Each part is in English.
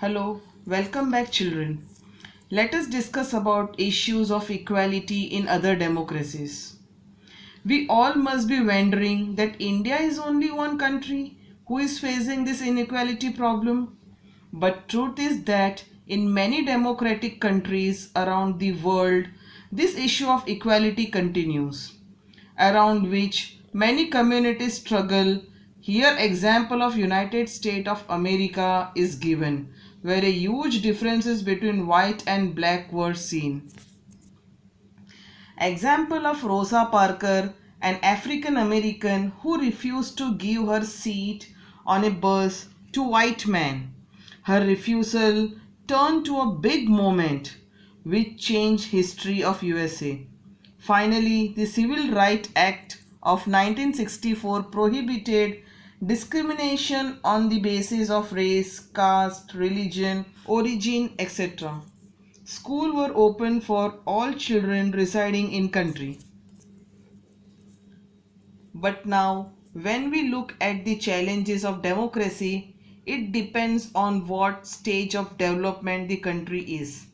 Hello, welcome back children. Let us discuss about issues of equality in other democracies. We all must be wondering that India is only one country who is facing this inequality problem. But truth is that in many democratic countries around the world, this issue of equality continues, around which many communities struggle. Here example of United States of America is given, where a huge differences between white and black were seen. Example of Rosa Parker, an African American who refused to give her seat on a bus to white men. Her refusal turned to a big moment which changed history of USA. Finally, the Civil Rights Act of 1964 prohibited discrimination on the basis of race, caste, religion, origin, etc. Schools were open for all children residing in country. But now, when we look at the challenges of democracy, it depends on what stage of development the country is.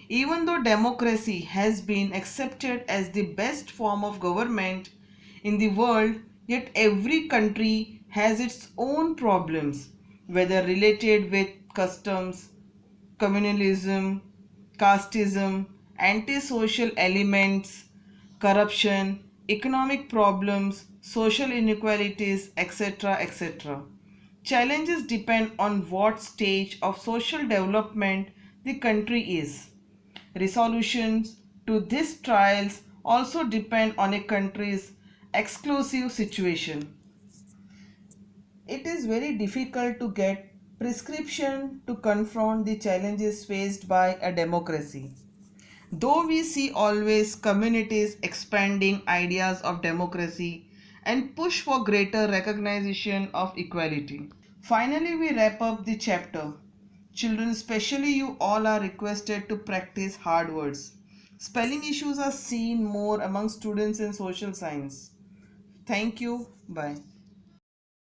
Even though democracy has been accepted as the best form of government in the world, yet every country has its own problems, whether related with customs, communalism, casteism, antisocial elements, corruption, economic problems, social inequalities, etc. etc. Challenges depend on what stage of social development the country is. Resolutions to these trials also depend on a country's exclusive situation. It is very difficult to get prescription to confront the challenges faced by a democracy. Though we see always communities expanding ideas of democracy and push for greater recognition of equality. Finally, we wrap up the chapter. Children, especially you all, are requested to practice hard words. Spelling issues are seen more among students in social science. Thank you. Bye.